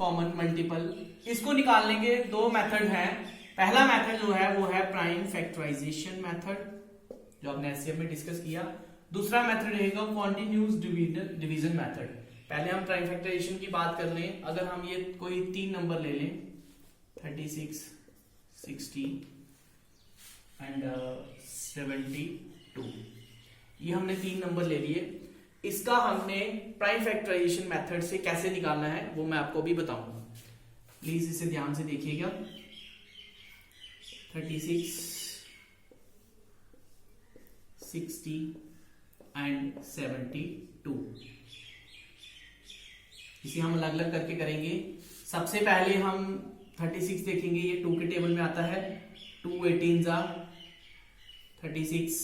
Common multiple. इसको निकालने के दो मेथड हैं। पहला मेथड जो है वो है प्राइम फैक्टराइजेशन मेथड, जो आपने एचसीएफ में डिस्कस किया। दूसरा मेथड रहेगा कॉन्टिन्यूस डिवीजन मेथड। पहले हम प्राइम फैक्टराइजेशन की बात कर लें। अगर हम ये कोई 3 नंबर ले लें 36, 60 एंड 72, ये हमने 3 नंबर ले लिए। इसका हमने प्राइम फैक्टराइजेशन मेथड से कैसे निकालना है वो मैं आपको भी बताऊंगा। प्लीज इसे ध्यान से देखिएगा। 36, 60 एंड 72, इसे हम अलग अलग करके करेंगे। सबसे पहले हम 36 देखेंगे, ये 2 के टेबल में आता है। 2 18 जा 36,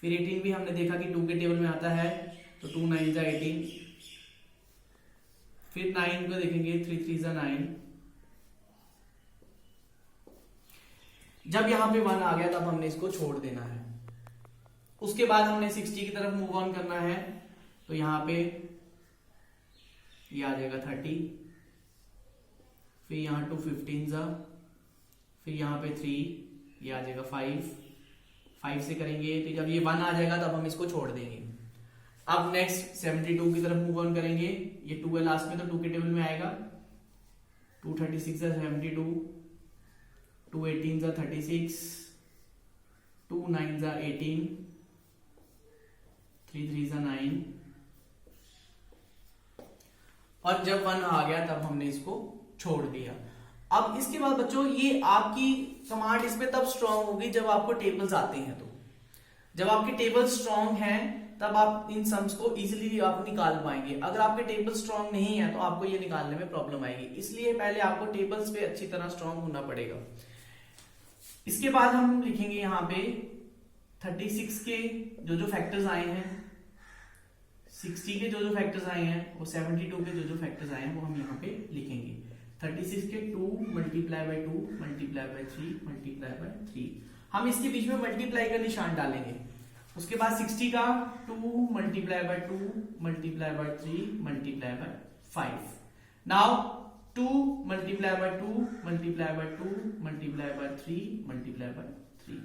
फिर 18 भी हमने देखा कि 2 के टेबल में आता है, तो 2 9 जा 18। फिर 9 को देखेंगे, 3 3 जा 9। जब यहां पे 1 आ गया तब हमने इसको छोड़ देना है। उसके बाद हमने 60 की तरफ मूव ऑन करना है, तो यहां पे ये आ जाएगा 30, फिर यहां 2 15 जा, फिर यहां पे 3, ये आ जाएगा 5 से करेंगे, तो जब ये 1 आ जाएगा तब हम इसको छोड़ देंगे। अब नेक्स्ट 72 की तरफ मूव ऑन करेंगे। ये 2 है लास्ट में, तो 2 के टेबल में आएगा। 2 36 जा 72, 2 18 जा 36, 2 9 जा 18, 3 3 जा 9, और जब 1 आ गया तब हमने इसको छोड़ दिया। अब इसके बाद बच्चों ये आपकी कमांड इसमें तब स्ट्रांग होगी जब आपको टेबल्स आते हैं। तो जब आपके टेबल स्ट्रांग हैं तब आप इन सम्स को इजीली आप निकाल पाएंगे। अगर आपके टेबल स्ट्रांग नहीं है तो आपको ये निकालने में प्रॉब्लम आएगी। इसलिए पहले आपको टेबल्स पे अच्छी तरह स्ट्रांग होना पड़ेगा। इसके बाद हम लिखेंगे यहाँ पे 36 के जो फैक्टर्स आए हैं, 60 के जो फैक्टर्स आए हैं, वो 72 के जो फैक्टर्स आए हैं वो हम यहाँ पे लिखेंगे। 36 के 2 multiply by 2 multiply by 3 multiply by 3, हम इसके बीच में मल्टीप्लाई का निशान डालेंगे। उसके बाद 60 का 2 multiply by 2 multiply by 3 multiply by 5। Now 2 multiply by 2 multiply by 2 multiply by 3 multiply by 3।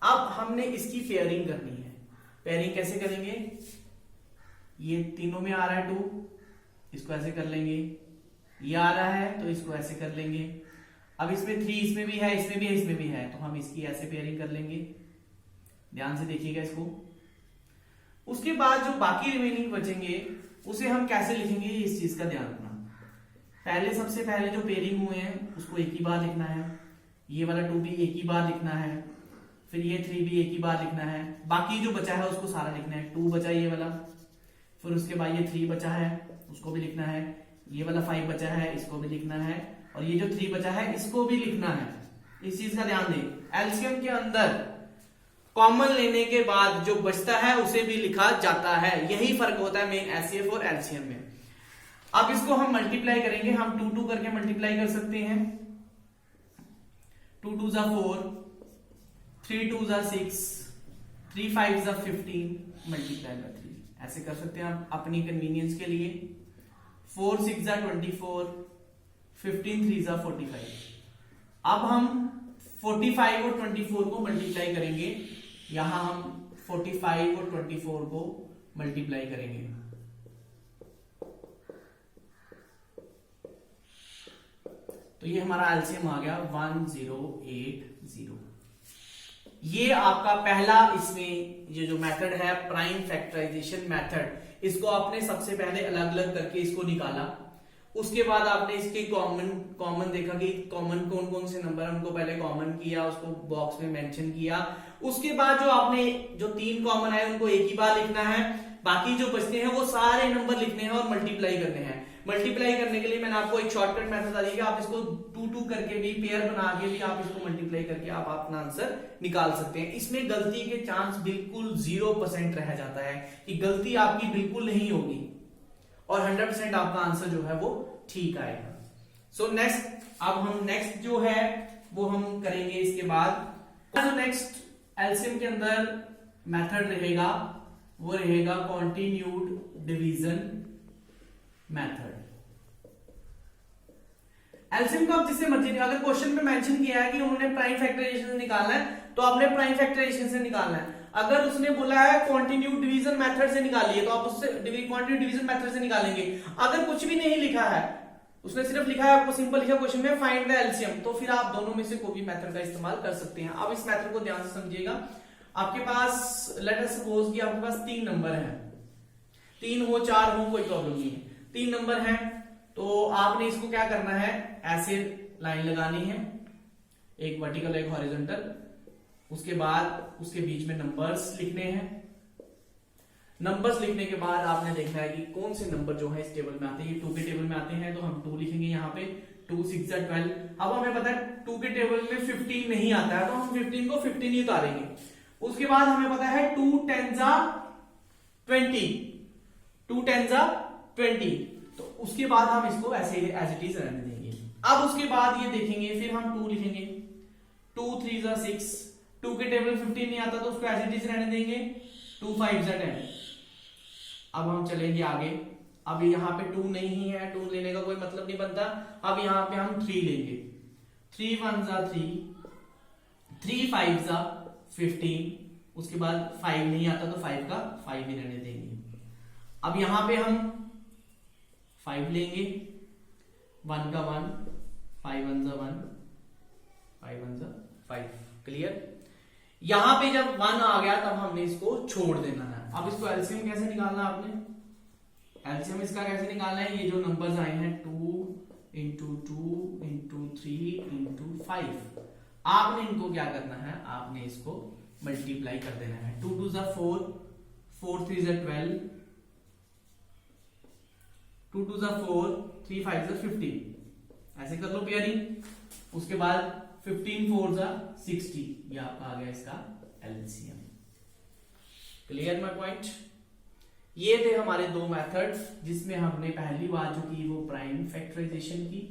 अब हमने इसकी पेयरिंग करनी है। पेयरिंग कैसे करेंगे? ये तीनों में आ रहा है 2, इसको ऐसे कर लेंगे। ये आ रहा है तो इसको ऐसे कर लेंगे। अब इसमें 3 इसमें भी है, इसमें भी है, इसमें भी है, तो हम इसकी ऐसे पेयरिंग कर लेंगे। ध्यान से देखिएगा इसको। उसके बाद जो बाकी रिमेनिंग बचेंगे उसे हम कैसे लिखेंगे, इस चीज का ध्यान रखना। पहले सबसे पहले जो पेयरिंग हुए हैं उसको एक ही बार लिखना है। ये वाला 2 भी एक ही बार लिखना है, फिर ये 3 भी एक ही बार लिखना है। बाकी जो बचा है उसको सारा लिखना है। 2 बचा ये वाला, फिर उसके बाद ये 3 बचा है उसको भी लिखना है। ये वाला 5 बचा है इसको भी लिखना है, और ये जो 3 बचा है इसको भी लिखना है। इस चीज का ध्यान दें। एलसीएम के अंदर कॉमन लेने के बाद जो बचता है उसे भी लिखा जाता है। यही फर्क होता है मेन एचसीएफ और एलसीएम में। अब इसको हम मल्टीप्लाई करेंगे। हम 2 2 करके मल्टीप्लाई कर सकते हैं। 2 2 जा 4, 3 2 जा 6, 3 5 जा 15 मल्टीप्लाई बाय 3, ऐसे कर सकते हैं आप अपनी कन्वीनियंस के लिए। 4 6 जा 24, 15 3 जा 45। अब हम 45 और 24 को मल्टीप्लाई करेंगे। यहां हम 45 और 24 को मल्टीप्लाई करेंगे। तो ये हमारा एलसीएम आ गया 1080। ये आपका पहला इसमें ये जो मेथड है प्राइम फैक्टराइजेशन मेथड, इसको आपने सबसे पहले अलग अलग करके इसको निकाला। उसके बाद आपने इसके कॉमन देखा कि कॉमन कौन कौन से नंबर है, उनको पहले कॉमन किया, उसको बॉक्स में मेंशन किया। उसके बाद जो आपने जो 3 कॉमन है उनको एक ही बार लिखना है। बाकी जो बचते हैं वो सारे नंबर लिखने हैं और मल्टीप्लाई करने हैं। मल्टीप्लाई करने के लिए मैंने आपको एक शॉर्टकट मेथड बता दिया। आप इसको 2 2 करके भी, पेयर बना के भी आप इसको मल्टीप्लाई करके आप अपना आंसर निकाल सकते हैं। इसमें गलती के चांस बिल्कुल 0% रह जाता है कि गलती आपकी बिल्कुल नहीं होगी और 100% आपका आंसर जो है वो ठीक आएगा। सो नेक्स्ट, अब हम नेक्स्ट जो है वो हम करेंगे इसके बाद। जो नेक्स्ट एलसीएम के अंदर मेथड रहेगा वो रहेगा कॉन्टिन्यूड डिवीजन मेथड। एलसीएम को आप जिससे मर्जी, अगर क्वेश्चन में मेंशन किया है कि उन्होंने प्राइम फैक्टराइजेशन से निकालना है तो आपने प्राइम फैक्टराइजेशन से निकालना है। अगर उसने बोला है क्वांटिन्यूड डिवीजन मेथड से निकालिए तो आप उससे क्वांटिन्यूड डिवीजन मेथड से निकालेंगे। अगर कुछ भी नहीं लिखा है, उसने सिर्फ लिखा है, आपको सिंपल लिखा क्वेश्चन में फाइंड द एलसीएम, तो फिर आप दोनों में से कोई भी मेथड का इस्तेमाल कर सकते हैं। अब इस मेथड को ध्यान से समझिएगा। आपके पास लेट अस सपोज कि आपके पास 3 नंबर हैं, 3 हो 4 हो कोई प्रॉब्लम नहीं है, 3 नंबर हैं, तो आपने इसको क्या करना है, ऐसे लाइन लगानी है, एक वर्टिकल एक हॉरिजॉन्टल, उसके बाद उसके बीच में नंबर्स लिखने हैं। नंबर्स लिखने के बाद आपने देखना है कि कौन से नंबर जो है इस टेबल में आते हैं। ये 2 के टेबल में आते हैं तो हम 2 लिखेंगे यहाँ पे, 2 6 12। अब हमें पता है 2 के टेबल में 15 नहीं आता है तो हम 15 को 15 ही उतारेंगे। उसके बाद हमें पता है 2 10 20, 2 10 20, तो उसके बाद हम इसको ऐसे एज इट इज रहने देंगे। अब उसके बाद ये देखेंगे, फिर हम 2 लिखेंगे, 2 3 6, 2 के टेबल 15 नहीं आता तो उसको एज इट इज रहने देंगे, 2 5 10। अब हम चलेंगे आगे, अब यहाँ पे 2 नहीं है, 2 लेने का कोई मतलब नहीं बनता। अब यहाँ पे हम 3 लेंगे, 3 1 3, 3 5 15, उसके बाद 5 नहीं आता तो 5 का 5 ही रहने देंगे। अब यहां पे हम 5 लेंगे, 1 का 1, 5 1 1, 5 1 5, क्लियर। यहां पे जब 1 आ गया तब हमने इसको छोड़ देना है। अब इसको एलसीएम कैसे निकालना है आपने, एलसीएम इसका कैसे निकालना है, ये जो नंबर्स आए हैं 2 into 2 into 3 into 5, आपने इनको क्या करना है, आपने इसको मल्टीप्लाई कर देना है। 2 2 4, 4 3 12, 2 2 4, 3 5 15, ऐसे कर लो पेयरिंग। उसके बाद 15 4 60, ये आपका आ गया इसका एलसीएम। Clear my point. ये थे हमारे 2 मेथड्स जिसमें हमने पहली बार जो की वो प्राइम फैक्टराइजेशन की,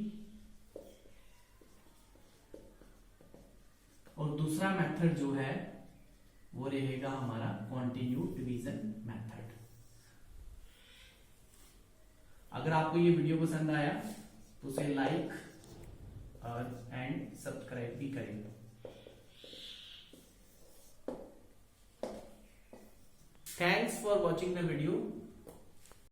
और दूसरा मेथड जो है वो रहेगा हमारा कॉन्टिन्यूड डिवीजन मेथड। अगर आपको ये वीडियो पसंद आया तो उसे लाइक और एंड सब्सक्राइब भी करें। Thanks for watching the video.